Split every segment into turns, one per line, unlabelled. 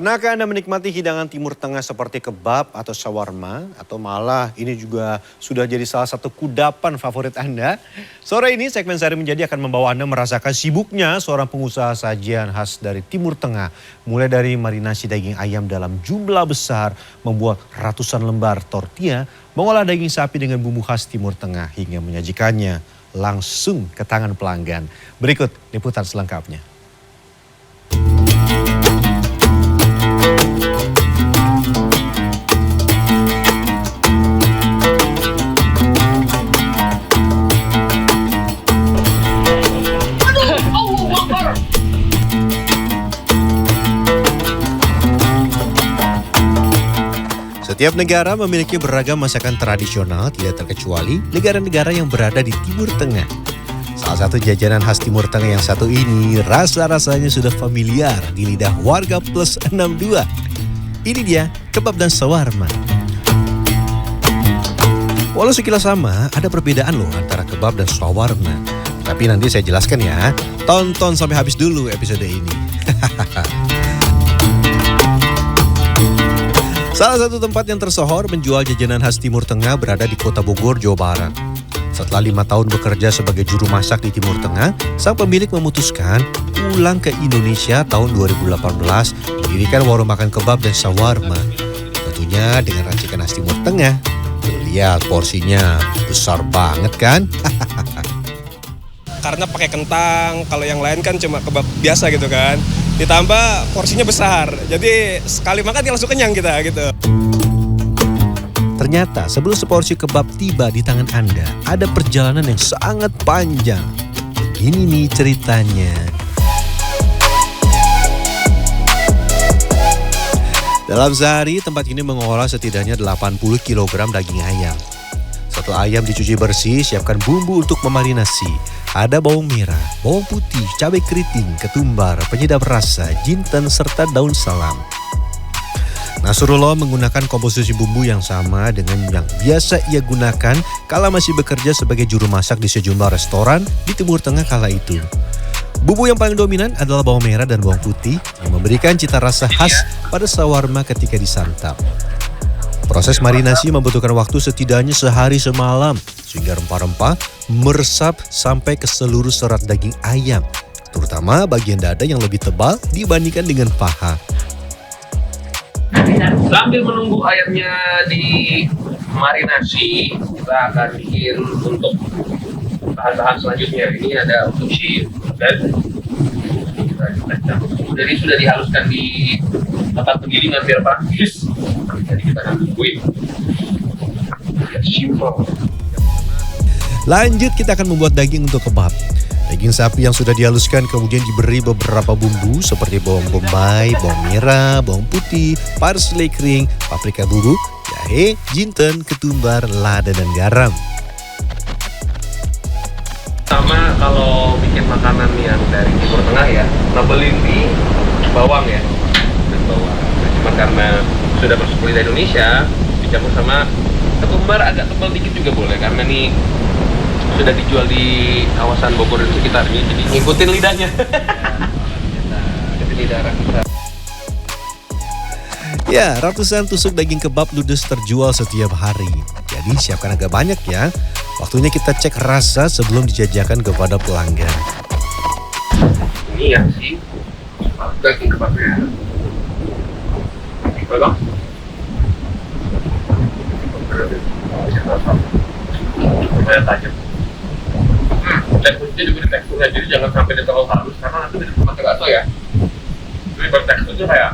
Pernahkah Anda menikmati hidangan Timur Tengah seperti kebab atau shawarma? Atau malah ini juga sudah jadi salah satu kudapan favorit Anda? Sore ini segmen Sehari Menjadi akan membawa Anda merasakan sibuknya seorang pengusaha sajian khas dari Timur Tengah. Mulai dari marinasi daging ayam dalam jumlah besar, membuat ratusan lembar tortilla, mengolah daging sapi dengan bumbu khas Timur Tengah, hingga menyajikannya langsung ke tangan pelanggan. Berikut liputan selengkapnya. Setiap negara memiliki beragam masakan tradisional, tidak terkecuali negara-negara yang berada di Timur Tengah. Salah satu jajanan khas Timur Tengah yang satu ini rasa-rasanya sudah familiar di lidah warga plus 62. Ini dia kebab dan shawarma. Walau sekilas sama, ada perbedaan loh antara kebab dan shawarma. Tapi nanti saya jelaskan ya. Tonton sampai habis dulu episode ini. Salah satu tempat yang tersohor menjual jajanan khas Timur Tengah berada di Kota Bogor, Jawa Barat. Setelah 5 tahun bekerja sebagai juru masak di Timur Tengah, sang pemilik memutuskan pulang ke Indonesia tahun 2018 mendirikan warung makan kebab dan shawarma. Tentunya dengan racikan khas Timur Tengah. Lihat porsinya, besar banget kan?
Karena pakai kentang, kalau yang lain kan cuma kebab biasa gitu kan. Ditambah porsinya besar, jadi sekali makan langsung kenyang kita gitu.
Ternyata sebelum seporsi kebab tiba di tangan Anda, ada perjalanan yang sangat panjang. Ini nih ceritanya. Dalam sehari, tempat ini mengolah setidaknya 80 kg daging ayam. Satu ayam dicuci bersih, siapkan bumbu untuk memarinasi. Ada bawang merah, bawang putih, cabai keriting, ketumbar, penyedap rasa, jinten, serta daun salam. Nasrullah menggunakan komposisi bumbu yang sama dengan yang biasa ia gunakan kala masih bekerja sebagai juru masak di sejumlah restoran di Timur Tengah kala itu. Bumbu yang paling dominan adalah bawang merah dan bawang putih yang memberikan cita rasa khas pada shawarma ketika disantap. Proses marinasi membutuhkan waktu setidaknya sehari semalam sehingga rempah-rempah meresap sampai ke seluruh serat daging ayam, terutama bagian dada yang lebih tebal dibandingkan dengan paha.
Sambil menunggu ayamnya dimarinasi, kita akan bikin untuk bahan-bahan selanjutnya. Ini ada untuk si dan jadi sudah dihaluskan di tempat penggilingan biar praktis. Jadi kita akan tungguin. Simple.
Lanjut kita akan membuat daging untuk kebab. Daging sapi yang sudah dihaluskan kemudian diberi beberapa bumbu seperti bawang bombay, bawang merah, bawang putih, parsley kering, paprika bubuk, jahe, jinten, ketumbar, lada, dan garam.
Sama kalau bikin makanan yang dari Timur Tengah ya, ngebelin di bawang ya, dan bawang. Cuma karena sudah masuk ke lidah Indonesia, dicampur sama ketumbar agak tebal dikit juga boleh, karena nih sudah dijual di kawasan Bogor dan sekitarnya, jadi ngikutin lidahnya. Ngikutin lidah kita.
Ya, ratusan tusuk daging kebab ludes terjual setiap hari. Jadi siapkan agak banyak ya. Waktunya kita cek rasa sebelum dijajakan kepada pelanggan.
Ini ya sih daging kebabnya. Belum? Saya tajam. Dan kuncinya juga di teksturnya, jadi jangan sampai dia terlalu halus karena nanti dia pakai bakso ya. Jadi berteksturnya kayak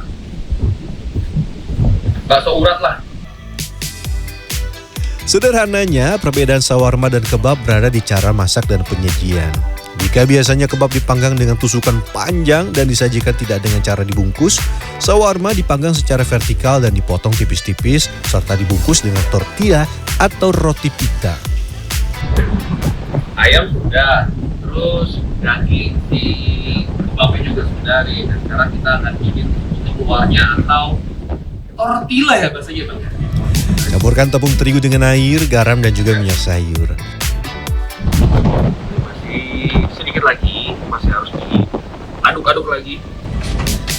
bakso urat lah.
Sederhananya, perbedaan shawarma dan kebab berada di cara masak dan penyajian. Jika biasanya kebab dipanggang dengan tusukan panjang dan disajikan tidak dengan cara dibungkus, shawarma dipanggang secara vertikal dan dipotong tipis-tipis serta dibungkus dengan tortilla atau roti pita.
Ayam sudah, terus daging di kebabnya juga sudah nih. Dan sekarang kita akan bikin kuahnya atau tortilla ya bahasanya bang.
Campurkan tepung terigu dengan air, garam, dan juga minyak sayur.
Masih sedikit lagi, masih harus diaduk-aduk lagi.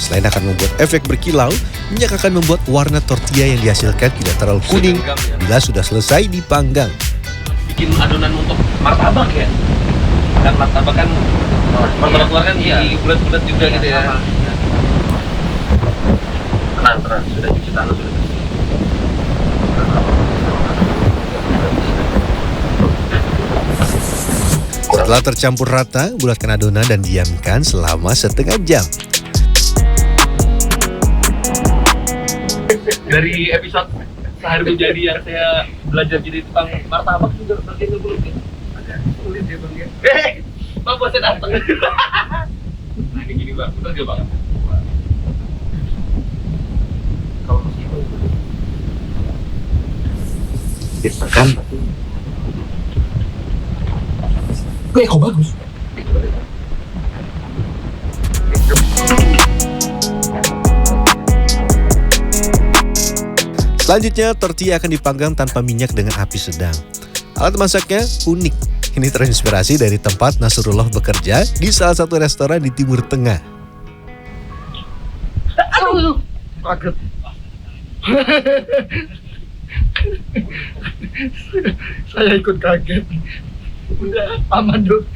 Selain akan membuat efek berkilau, minyak akan membuat warna tortilla yang dihasilkan tidak terlalu kuning bila sudah selesai dipanggang.
Bikin adonan untuk martabak ya? Kan martabak kan martabak luar kan di bulat-bulat juga gitu ya. Tenang, sudah cuci tangan sudah.
Setelah tercampur rata, bulatkan adonan dan diamkan selama setengah jam.
Dari episode sehari menjadi yang saya belajar jadi tukang martabak juga bagian ngebuluk ya. Agak sulit ya bang ya. Bang bosnya datang. Nah ini gini bang, betul gak bang? Kalau masih itu ditekan. Kok bagus?
Selanjutnya, tortilla akan dipanggang tanpa minyak dengan api sedang. Alat masaknya unik. Ini terinspirasi dari tempat Nasrullah bekerja di salah satu restoran di Timur Tengah.
Aduh, kaget. Saya ikut kaget. Udah aman dong.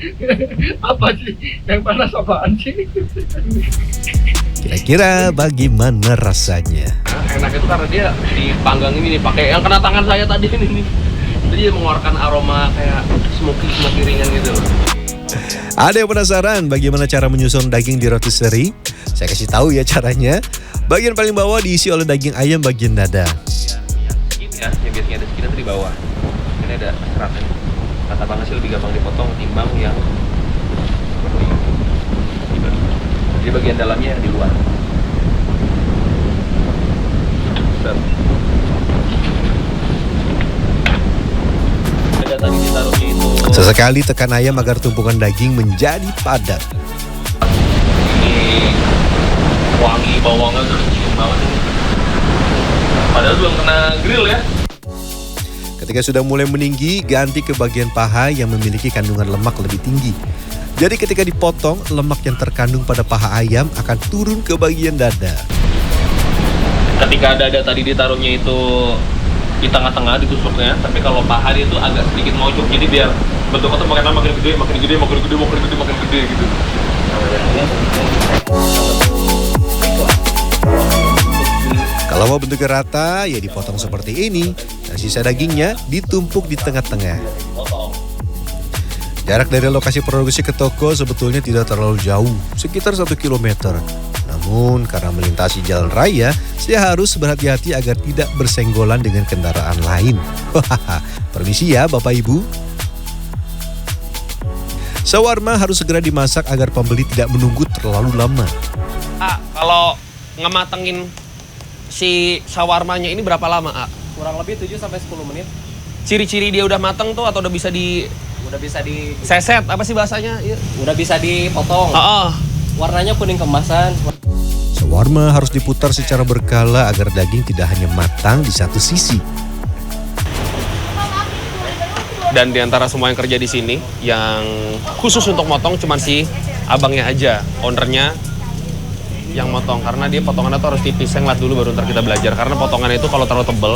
Apa sih yang panas apaan sih?
Kira-kira bagaimana rasanya?
Enak itu karena dia dipanggang ini nih pakai yang kena tangan saya tadi ini nih. Jadi dia mengeluarkan aroma kayak smoky ringan gitu.
Ada yang penasaran bagaimana cara menyusun daging di rotisserie? Saya kasih tahu ya caranya. Bagian paling bawah diisi oleh daging ayam bagian dada.
Skin ya, yang biasanya ada skin itu di bawah. Ini ada seratnya. Kata Bang sih lebih gampang dipotong timbang yang seperti ini. Jadi bagian dalamnya di luar. Ada tadi ditaruhnya itu.
Sesekali tekan ayam agar tumpukan daging menjadi padat.
Ini wangi bawangnya udah cium banget ini. Padahal belum kena grill ya.
Ketika sudah mulai meninggi, ganti ke bagian paha yang memiliki kandungan lemak lebih tinggi. Jadi ketika dipotong, lemak yang terkandung pada paha ayam akan turun ke bagian dada.
Ketika dada tadi ditaruhnya itu di tengah-tengah ditusuknya, tapi kalau paha dia itu agak sedikit mojok, jadi biar bentuknya tuh makin gede gitu.
Kalau mau bentuknya rata, ya dipotong seperti ini. Dan sisa dagingnya ditumpuk di tengah-tengah. Jarak dari lokasi produksi ke toko sebetulnya tidak terlalu jauh, sekitar 1 km. Namun karena melintasi jalan raya, saya harus berhati-hati agar tidak bersenggolan dengan kendaraan lain. Permisi ya Bapak Ibu. Shawarma harus segera dimasak agar pembeli tidak menunggu terlalu lama.
Kalau ngematengin si shawarmanya ini berapa lama, A?
Kurang lebih 7-10 menit.
Ciri-ciri dia udah mateng tuh atau udah bisa di seset, apa sih bahasanya?
Udah bisa dipotong. Warnanya kuning kemasan.
Shawarma harus diputar secara berkala agar daging tidak hanya matang di satu sisi.
Dan diantara semua yang kerja di sini, yang khusus untuk motong cuman si abangnya aja, ownernya yang motong, karena dia potongannya tuh harus tipis. Saya ngeliat dulu baru ntar kita belajar, karena potongannya itu kalau terlalu tebel,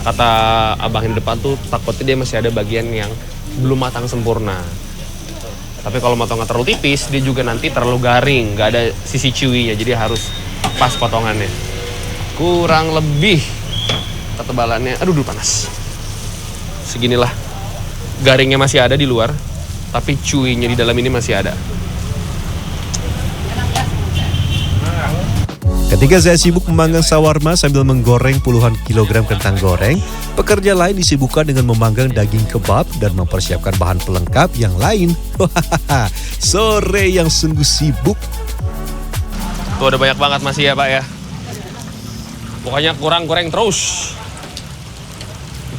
kata abang yang di depan tuh takutnya dia masih ada bagian yang belum matang sempurna. Tapi kalau potongnya terlalu tipis, dia juga nanti terlalu garing, nggak ada sisi chewy-nya, jadi harus pas potongannya. Kurang lebih ketebalannya, aduh panas. Seginilah, garingnya masih ada di luar, tapi chewy-nya di dalam ini masih ada.
Ketika saya sibuk memanggang shawarma sambil menggoreng puluhan kilogram kentang goreng, pekerja lain disibukkan dengan memanggang daging kebab dan mempersiapkan bahan pelengkap yang lain. Sore yang sungguh sibuk.
Tuh ada banyak banget masih ya Pak ya. Pokoknya kurang goreng terus.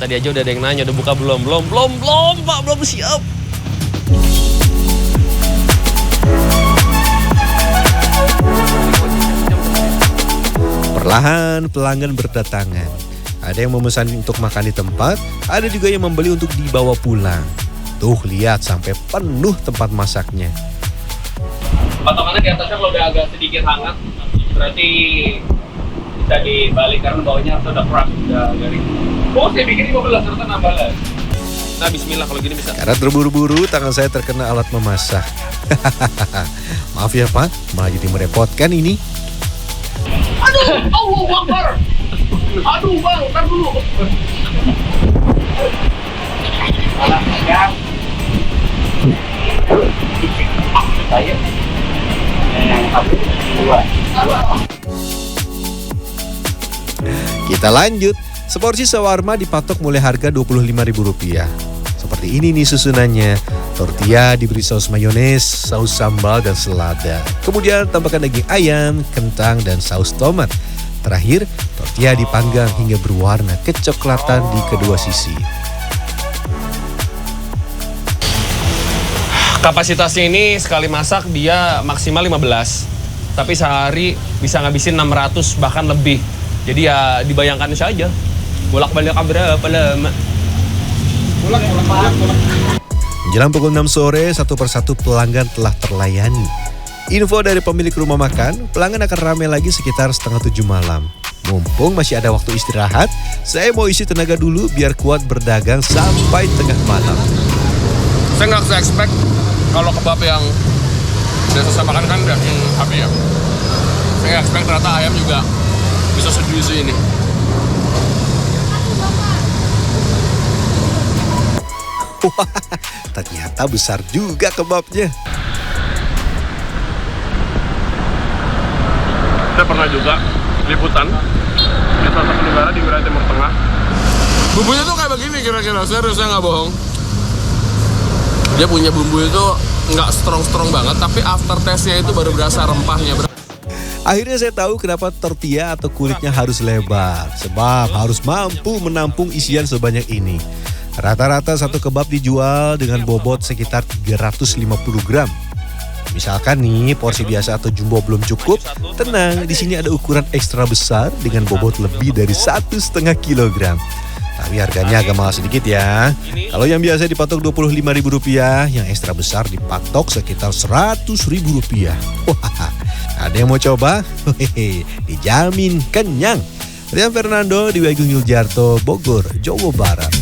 Tadi aja udah ada yang nanya, udah buka belum? Belum Pak, belum siap.
Perlahan pelanggan berdatangan. Ada yang memesan untuk makan di tempat, ada juga yang membeli untuk dibawa pulang. Tuh lihat sampai penuh tempat masaknya.
Potongannya di atasnya kalau udah agak sedikit hangat, Berarti bisa dibalik karena bawahnya sudah keras, udah garing. Oh, saya bikin 15, ternyata nambah lagi.
Nah, bismillah kalau gini bisa.
Karena terburu-buru, tangan saya terkena alat memasak. Maaf ya Pak, malah jadi merepotkan ini.
Aduh, Allahu Akbar. Aduh bang, ntar dulu. Alah, ya. Saya.
Kita lanjut. Seporsi shawarma dipatok mulai harga Rp25.000. Seperti ini nih susunannya. Tortilla diberi saus mayones, saus sambal, dan selada. Kemudian tambahkan daging ayam, kentang, dan saus tomat. Terakhir, tortilla dipanggang hingga berwarna kecoklatan di kedua sisi.
Kapasitasnya ini sekali masak dia maksimal 15. Tapi sehari bisa ngabisin 600 bahkan lebih. Jadi ya dibayangkan saja. Bolak-balik berapa lama?
Menjelang pukul 6 sore, satu persatu pelanggan telah terlayani. Info dari pemilik rumah makan, pelanggan akan ramai lagi sekitar setengah 7 malam. Mumpung masih ada waktu istirahat, saya mau isi tenaga dulu biar kuat berdagang sampai tengah malam.
Saya nggak expect kalau kebab yang biasa saya makan kan daging sapi ya. Saya nggak expect ternyata ayam juga bisa sejuicy ini.
Wah, ternyata besar juga kebabnya.
Saya pernah juga liputan di salah satu negara di wilayah Timur Tengah. Bumbunya tuh kayak begini kira-kira, serius saya nggak bohong. Dia punya bumbu itu nggak strong banget, tapi after taste-nya itu baru berasa rempahnya.
Akhirnya saya tahu kenapa tortilla atau kulitnya harus lebar. Sebab harus mampu menampung isian sebanyak ini. Rata-rata satu kebab dijual dengan bobot sekitar 350 gram. Misalkan nih porsi biasa atau jumbo belum cukup, tenang, di sini ada ukuran ekstra besar dengan bobot lebih dari 1,5 kilogram. Tapi harganya agak mahal sedikit ya. Kalau yang biasa dipatok Rp25.000, yang ekstra besar dipatok sekitar Rp100.000. Wah, ada yang mau coba? Hehehe, dijamin kenyang. Rian Fernando di Wigung Yuljarto, Bogor, Jawa Barat.